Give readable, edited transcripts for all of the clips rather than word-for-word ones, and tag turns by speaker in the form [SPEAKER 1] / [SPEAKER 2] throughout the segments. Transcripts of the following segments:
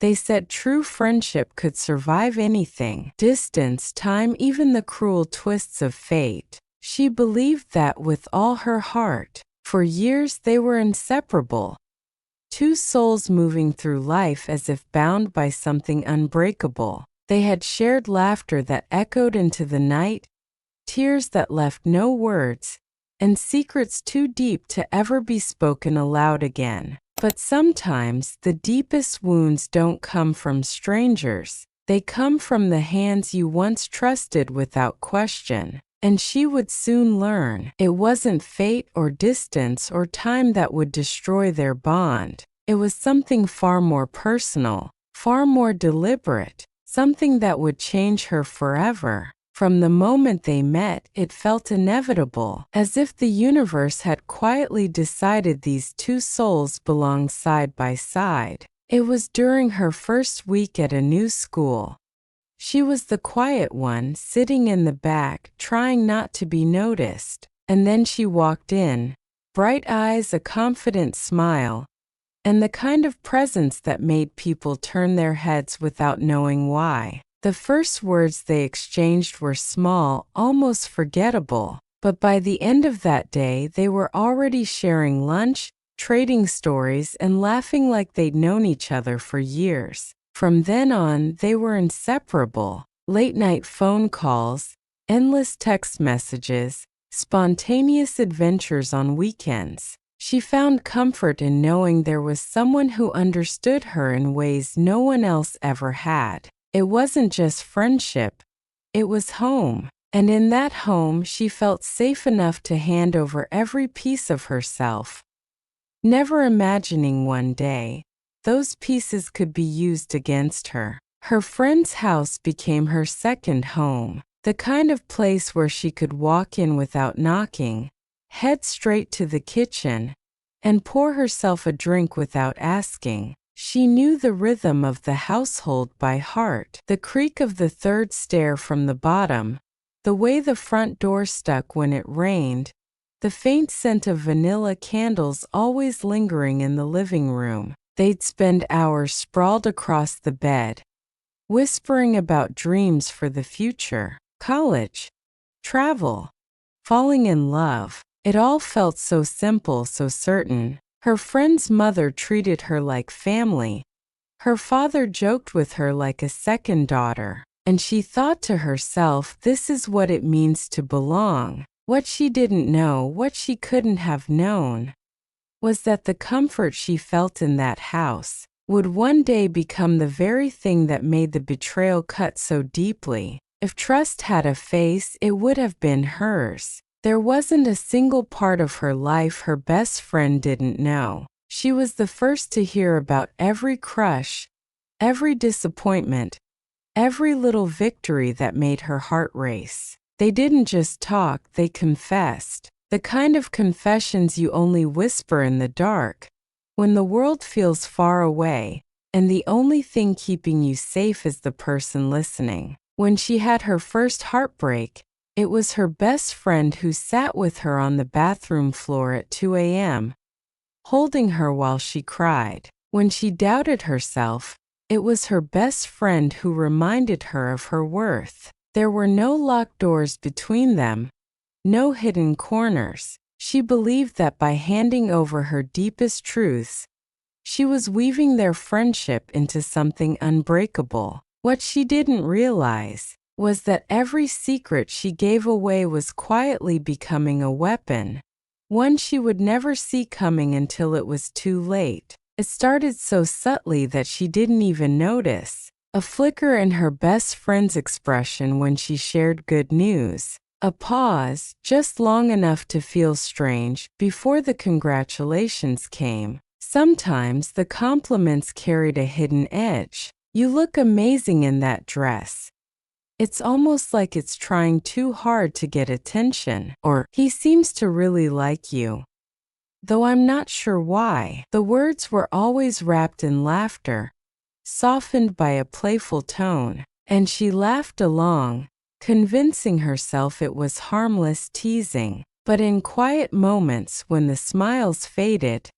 [SPEAKER 1] They said true friendship could survive anything: distance, time, even the cruel twists of fate. She believed that with all her heart. For years they were inseparable. Two souls moving through life as if bound by something unbreakable. They had shared laughter that echoed into the night, tears that left no words, and secrets too deep to ever be spoken aloud again. But sometimes the deepest wounds don't come from strangers. They come from the hands you once trusted without question. And she would soon learn it wasn't fate or distance or time that would destroy their bond. It was something far more personal, far more deliberate, something that would change her forever. From the moment they met, it felt inevitable, as if the universe had quietly decided these two souls belonged side by side. It was during her first week at a new school. She was the quiet one, sitting in the back, trying not to be noticed. And then she walked in, bright eyes, a confident smile, and the kind of presence that made people turn their heads without knowing why. The first words they exchanged were small, almost forgettable, but by the end of that day they were already sharing lunch, trading stories, and laughing like they'd known each other for years. From then on, they were inseparable. Late-night phone calls, endless text messages, spontaneous adventures on weekends. She found comfort in knowing there was someone who understood her in ways no one else ever had. It wasn't just friendship, it was home. And in that home, she felt safe enough to hand over every piece of herself, never imagining one day those pieces could be used against her. Her friend's house became her second home, the kind of place where she could walk in without knocking, head straight to the kitchen, and pour herself a drink without asking. She knew the rhythm of the household by heart, the creak of the third stair from the bottom, the way the front door stuck when it rained, the faint scent of vanilla candles always lingering in the living room. They'd spend hours sprawled across the bed, whispering about dreams for the future, college, travel, falling in love. It all felt so simple, so certain. Her friend's mother treated her like family. Her father joked with her like a second daughter. And she thought to herself, this is what it means to belong. What she didn't know, what she couldn't have known, was that the comfort she felt in that house would one day become the very thing that made the betrayal cut so deeply. If trust had a face, it would have been hers. There wasn't a single part of her life her best friend didn't know. She was the first to hear about every crush, every disappointment, every little victory that made her heart race. They didn't just talk, they confessed. The kind of confessions you only whisper in the dark, when the world feels far away, and the only thing keeping you safe is the person listening. When she had her first heartbreak, it was her best friend who sat with her on the bathroom floor at 2 a.m., holding her while she cried. When she doubted herself, it was her best friend who reminded her of her worth. There were no locked doors between them, no hidden corners. She believed that by handing over her deepest truths, she was weaving their friendship into something unbreakable. What she didn't realize was that every secret she gave away was quietly becoming a weapon, one she would never see coming until it was too late. It started so subtly that she didn't even notice. A flicker in her best friend's expression when she shared good news. A pause, just long enough to feel strange, before the congratulations came. Sometimes the compliments carried a hidden edge. You look amazing in that dress. It's almost like it's trying too hard to get attention. Or, he seems to really like you, though I'm not sure why. The words were always wrapped in laughter, softened by a playful tone, and she laughed along, convincing herself it was harmless teasing. But in quiet moments when the smiles faded,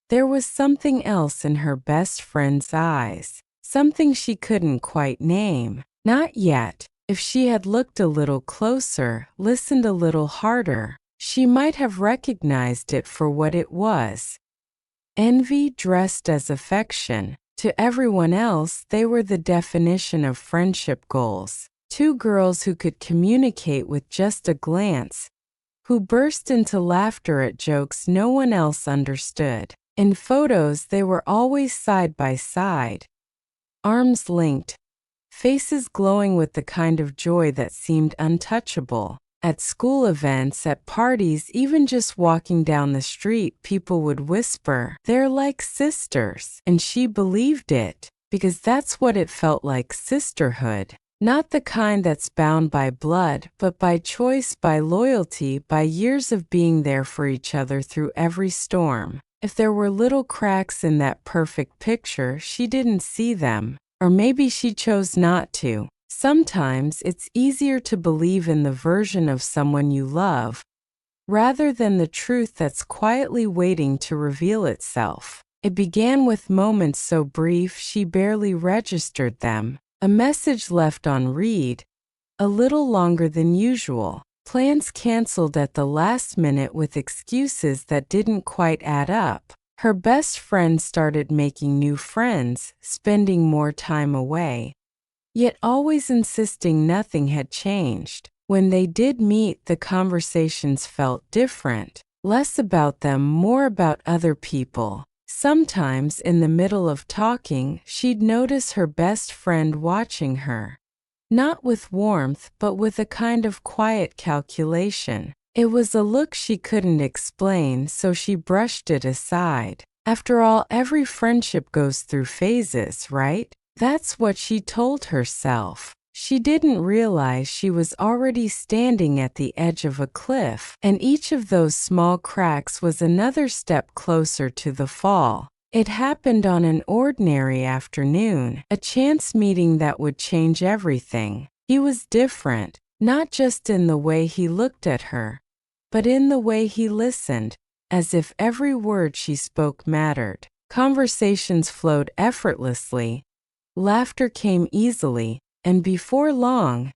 [SPEAKER 1] there was something else in her best friend's eyes. something she couldn't quite name. Not yet. If she had looked a little closer, listened a little harder, she might have recognized it for what it was. Envy dressed as affection. To everyone else, they were the definition of friendship goals. Two girls who could communicate with just a glance, who burst into laughter at jokes no one else understood. In photos, they were always side by side, arms linked, faces glowing with the kind of joy that seemed untouchable. At school events, at parties, even just walking down the street, people would whisper, "They're like sisters." And she believed it, because that's what it felt like, sisterhood. Not the kind that's bound by blood, but by choice, by loyalty, by years of being there for each other through every storm. If there were little cracks in that perfect picture, she didn't see them. Or maybe she chose not to. Sometimes it's easier to believe in the version of someone you love, rather than the truth that's quietly waiting to reveal itself. It began with moments so brief she barely registered them. A message left on read, a little longer than usual. Plans canceled at the last minute with excuses that didn't quite add up. Her best friend started making new friends, spending more time away, yet always insisting nothing had changed. When they did meet, the conversations felt different. Less about them, more about other people. Sometimes, in the middle of talking, she'd notice her best friend watching her. Not with warmth, but with a kind of quiet calculation. It was a look she couldn't explain, so she brushed it aside. After all, every friendship goes through phases, right? That's what she told herself. She didn't realize she was already standing at the edge of a cliff, and each of those small cracks was another step closer to the fall. It happened on an ordinary afternoon, a chance meeting that would change everything. He was different, not just in the way he looked at her, but in the way he listened, as if every word she spoke mattered. Conversations flowed effortlessly, laughter came easily, and before long,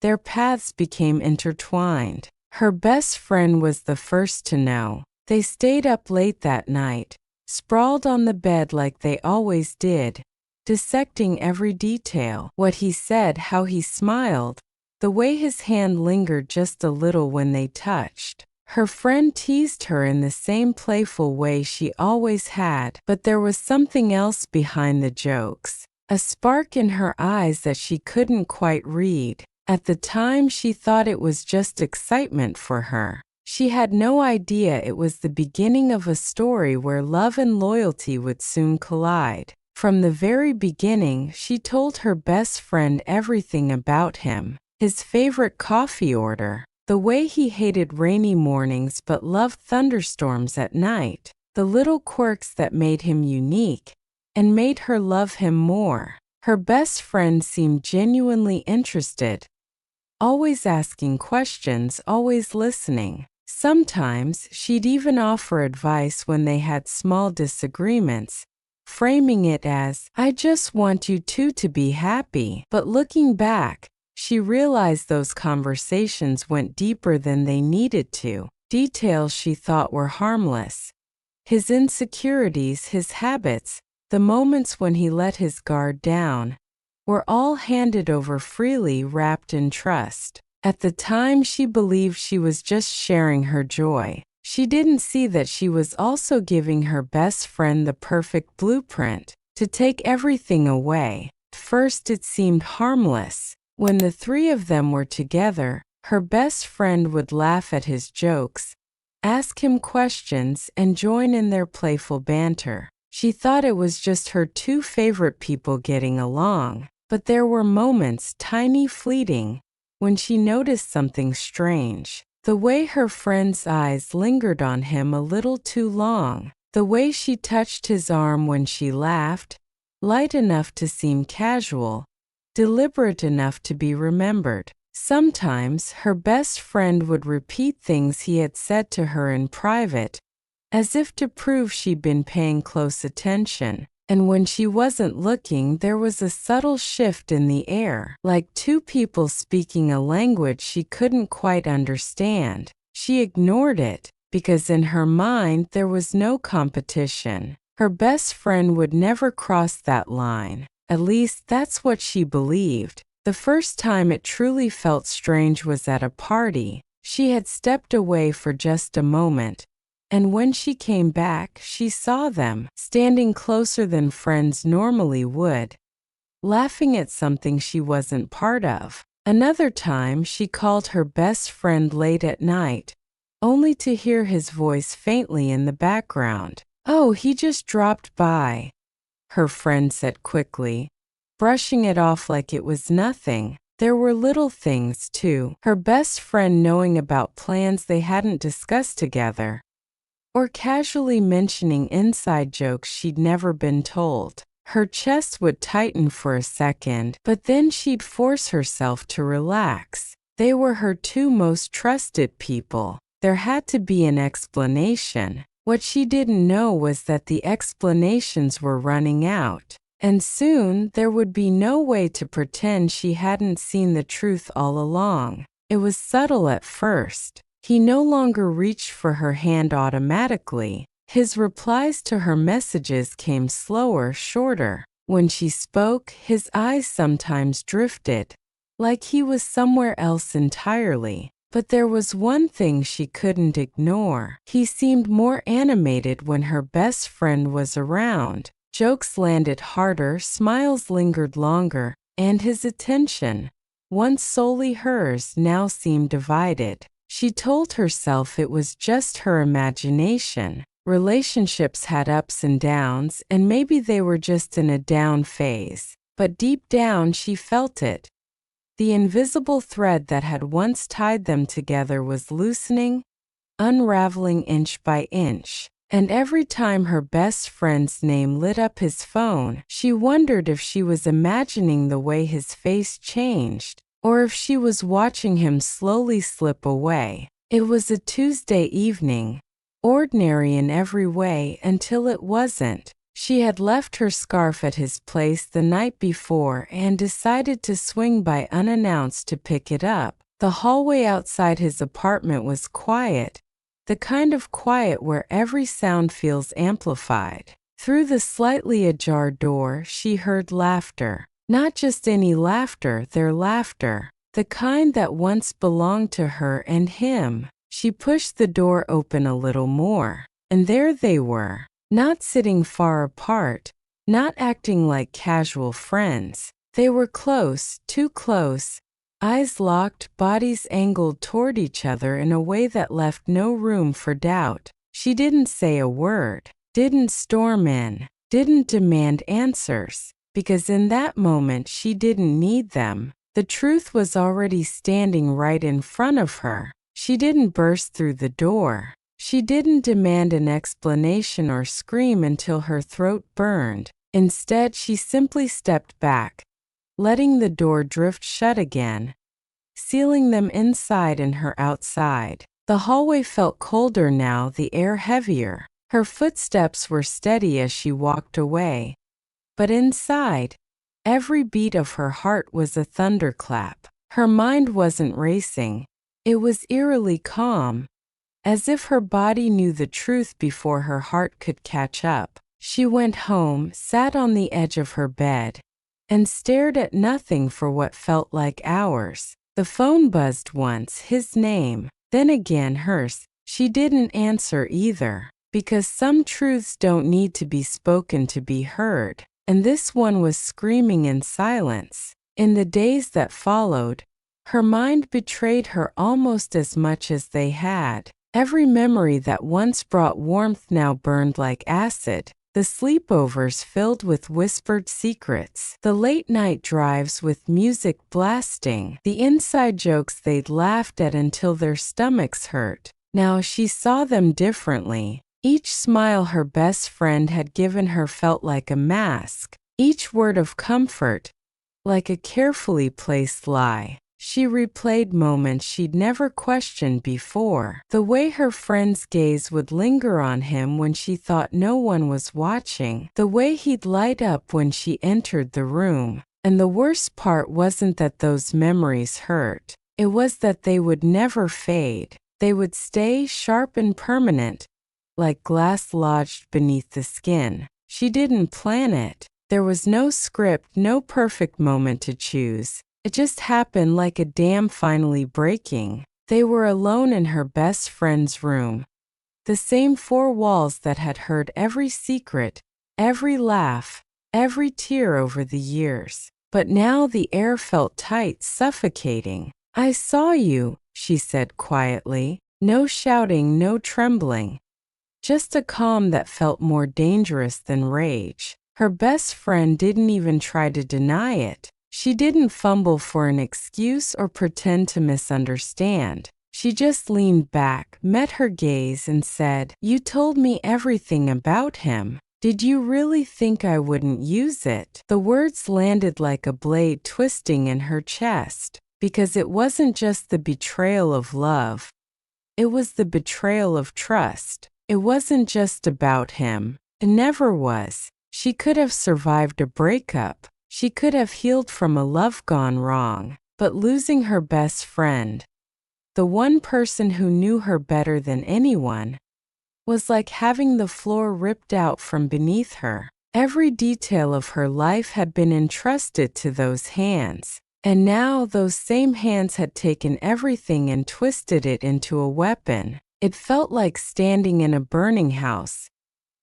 [SPEAKER 1] their paths became intertwined. Her best friend was the first to know. They stayed up late that night, sprawled on the bed like they always did, dissecting every detail. What he said, how he smiled, the way his hand lingered just a little when they touched. Her friend teased her in the same playful way she always had, but there was something else behind the jokes. A spark in her eyes that she couldn't quite read. At the time, she thought it was just excitement for her. She had no idea it was the beginning of a story where love and loyalty would soon collide. From the very beginning, she told her best friend everything about him. His favorite coffee order, the way he hated rainy mornings but loved thunderstorms at night, the little quirks that made him unique and made her love him more. Her best friend seemed genuinely interested, always asking questions, always listening. Sometimes she'd even offer advice when they had small disagreements, framing it as, "I just want you two to be happy." But looking back, she realized those conversations went deeper than they needed to. Details she thought were harmless. His insecurities, his habits, the moments when he let his guard down, were all handed over freely, wrapped in trust. At the time, she believed she was just sharing her joy. She didn't see that she was also giving her best friend the perfect blueprint to take everything away. At first, it seemed harmless. When the three of them were together, her best friend would laugh at his jokes, ask him questions, and join in their playful banter. She thought it was just her two favorite people getting along, but there were moments, tiny, fleeting, when she noticed something strange. The way her friend's eyes lingered on him a little too long, the way she touched his arm when she laughed, light enough to seem casual, deliberate enough to be remembered. Sometimes her best friend would repeat things he had said to her in private, as if to prove she'd been paying close attention. And when she wasn't looking, there was a subtle shift in the air, like two people speaking a language she couldn't quite understand. She ignored it, because in her mind there was no competition. Her best friend would never cross that line. At least that's what she believed. The first time it truly felt strange was at a party. She had stepped away for just a moment, and when she came back, she saw them, standing closer than friends normally would, laughing at something she wasn't part of. Another time, she called her best friend late at night, only to hear his voice faintly in the background. "Oh, he just dropped by," her friend said quickly, brushing it off like it was nothing. There were little things, too. Her best friend knowing about plans they hadn't discussed together, or casually mentioning inside jokes she'd never been told. Her chest would tighten for a second, but then she'd force herself to relax. They were her two most trusted people. There had to be an explanation. What she didn't know was that the explanations were running out, and soon there would be no way to pretend she hadn't seen the truth all along. It was subtle at first. He no longer reached for her hand automatically. His replies to her messages came slower, shorter. When she spoke, his eyes sometimes drifted, like he was somewhere else entirely. But there was one thing she couldn't ignore. He seemed more animated when her best friend was around. Jokes landed harder, smiles lingered longer, and his attention, once solely hers, now seemed divided. She told herself it was just her imagination. Relationships had ups and downs, and maybe they were just in a down phase. But deep down she felt it. The invisible thread that had once tied them together was loosening, unraveling inch by inch. And every time her best friend's name lit up his phone, she wondered if she was imagining the way his face changed, or if she was watching him slowly slip away. It was a Tuesday evening, ordinary in every way until it wasn't. She had left her scarf at his place the night before and decided to swing by unannounced to pick it up. The hallway outside his apartment was quiet, the kind of quiet where every sound feels amplified. Through the slightly ajar door, she heard laughter. Not just any laughter, their laughter, the kind that once belonged to her and him. She pushed the door open a little more, and there they were. Not sitting far apart, not acting like casual friends. They were close, too close, eyes locked, bodies angled toward each other in a way that left no room for doubt. She didn't say a word, didn't storm in, didn't demand answers, because in that moment she didn't need them. The truth was already standing right in front of her. She didn't burst through the door. She didn't demand an explanation or scream until her throat burned. Instead, she simply stepped back, letting the door drift shut again, sealing them inside and her outside. The hallway felt colder now, the air heavier. Her footsteps were steady as she walked away. But inside, every beat of her heart was a thunderclap. Her mind wasn't racing. It was eerily calm, as if her body knew the truth before her heart could catch up. She went home, sat on the edge of her bed, and stared at nothing for what felt like hours. The phone buzzed once, his name, then again hers. She didn't answer either, because some truths don't need to be spoken to be heard, and this one was screaming in silence. In the days that followed, her mind betrayed her almost as much as they had. Every memory that once brought warmth now burned like acid. The sleepovers filled with whispered secrets. The late-night drives with music blasting. The inside jokes they'd laughed at until their stomachs hurt. Now she saw them differently. Each smile her best friend had given her felt like a mask. Each word of comfort, like a carefully placed lie. She replayed moments she'd never questioned before. The way her friend's gaze would linger on him when she thought no one was watching. The way he'd light up when she entered the room. And the worst part wasn't that those memories hurt. It was that they would never fade. They would stay sharp and permanent, like glass lodged beneath the skin. She didn't plan it. There was no script, no perfect moment to choose. It just happened like a dam finally breaking. They were alone in her best friend's room. The same four walls that had heard every secret, every laugh, every tear over the years. But now the air felt tight, suffocating. "I saw you," she said quietly. No shouting, no trembling. Just a calm that felt more dangerous than rage. Her best friend didn't even try to deny it. She didn't fumble for an excuse or pretend to misunderstand. She just leaned back, met her gaze, and said, "You told me everything about him. Did you really think I wouldn't use it?" The words landed like a blade twisting in her chest, because it wasn't just the betrayal of love. It was the betrayal of trust. It wasn't just about him. It never was. She could have survived a breakup. She could have healed from a love gone wrong. But losing her best friend, the one person who knew her better than anyone, was like having the floor ripped out from beneath her. Every detail of her life had been entrusted to those hands. And now those same hands had taken everything and twisted it into a weapon. It felt like standing in a burning house,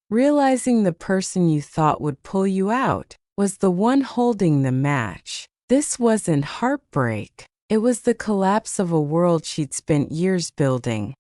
[SPEAKER 1] realizing the person you thought would pull you out was the one holding the match. This wasn't heartbreak. It was the collapse of a world she'd spent years building.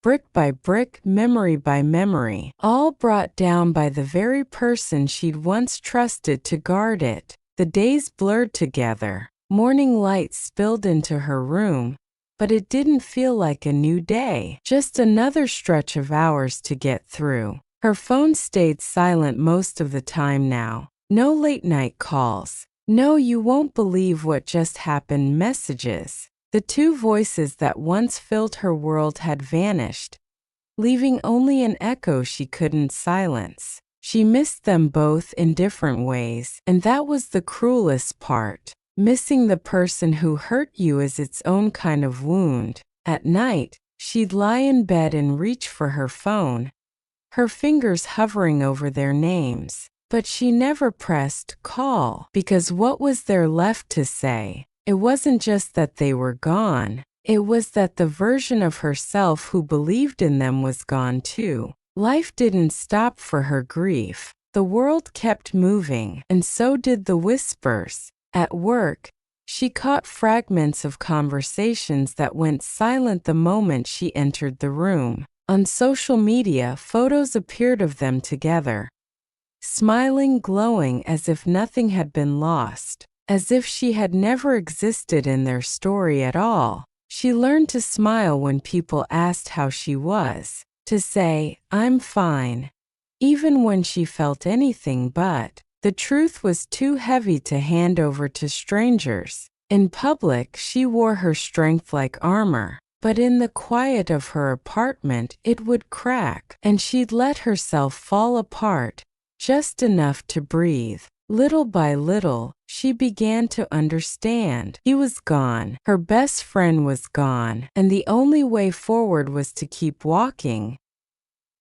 [SPEAKER 1] Brick by brick, memory by memory, all brought down by the very person she'd once trusted to guard it. The days blurred together. Morning light spilled into her room, but it didn't feel like a new day, just another stretch of hours to get through. Her phone stayed silent most of the time now. No late night calls. No, "you won't believe what just happened" messages. The two voices that once filled her world had vanished, leaving only an echo she couldn't silence. She missed them both in different ways, and that was the cruelest part. Missing the person who hurt you is its own kind of wound. At night, she'd lie in bed and reach for her phone, her fingers hovering over their names. But she never pressed call, because what was there left to say? It wasn't just that they were gone. It was that the version of herself who believed in them was gone too. Life didn't stop for her grief. The world kept moving, and so did the whispers. At work, she caught fragments of conversations that went silent the moment she entered the room. On social media, photos appeared of them together, smiling, glowing, as if nothing had been lost, as if she had never existed in their story at all. She learned to smile when people asked how she was, to say, "I'm fine," even when she felt anything but. The truth was too heavy to hand over to strangers. In public, she wore her strength like armor, but in the quiet of her apartment, it would crack, and she'd let herself fall apart, just enough to breathe. Little by little, she began to understand. He was gone. Her best friend was gone. And the only way forward was to keep walking,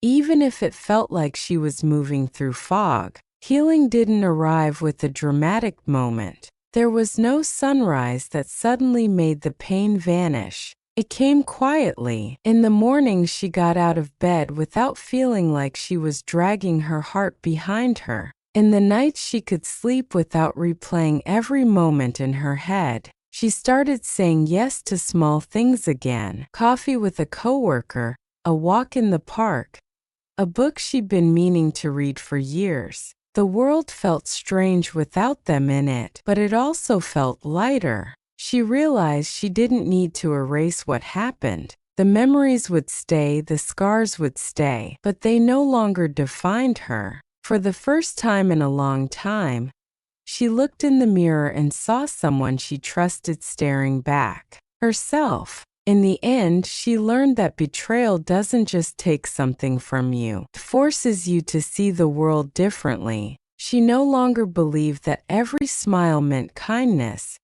[SPEAKER 1] even if it felt like she was moving through fog. Healing didn't arrive with a dramatic moment. There was no sunrise that suddenly made the pain vanish. It came quietly. In the morning, she got out of bed without feeling like she was dragging her heart behind her. In the nights, she could sleep without replaying every moment in her head. She started saying yes to small things again. Coffee with a coworker, a walk in the park, a book she'd been meaning to read for years. The world felt strange without them in it, but it also felt lighter. She realized she didn't need to erase what happened. The memories would stay, the scars would stay, but they no longer defined her. For the first time in a long time, She looked in the mirror and saw someone she trusted staring back. Herself. In the end, she learned that betrayal doesn't just take something from you. It forces you to see the world differently. She no longer believed that every smile meant kindness,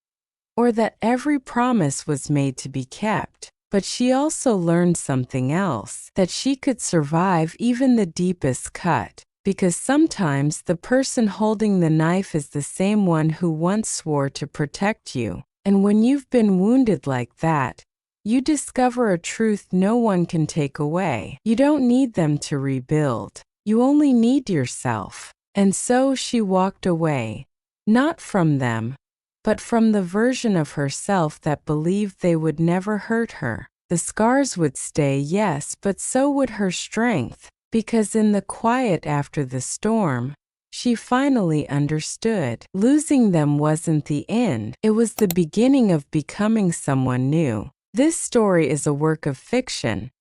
[SPEAKER 1] or that every promise was made to be kept. But she also learned something else, that she could survive even the deepest cut, because sometimes the person holding the knife is the same one who once swore to protect you. And when you've been wounded like that, you discover a truth no one can take away. You don't need them to rebuild. You only need yourself. And so she walked away, not from them, but from the version of herself that believed they would never hurt her. The scars would stay, yes, but so would her strength, because in the quiet after the storm, she finally understood. Losing them wasn't the end, it was the beginning of becoming someone new. This story is a work of fiction,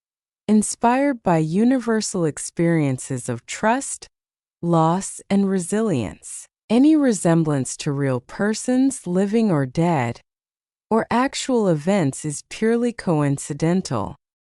[SPEAKER 1] inspired by universal experiences of trust, loss, and resilience. Any resemblance to real persons, living or dead, or actual events is purely coincidental.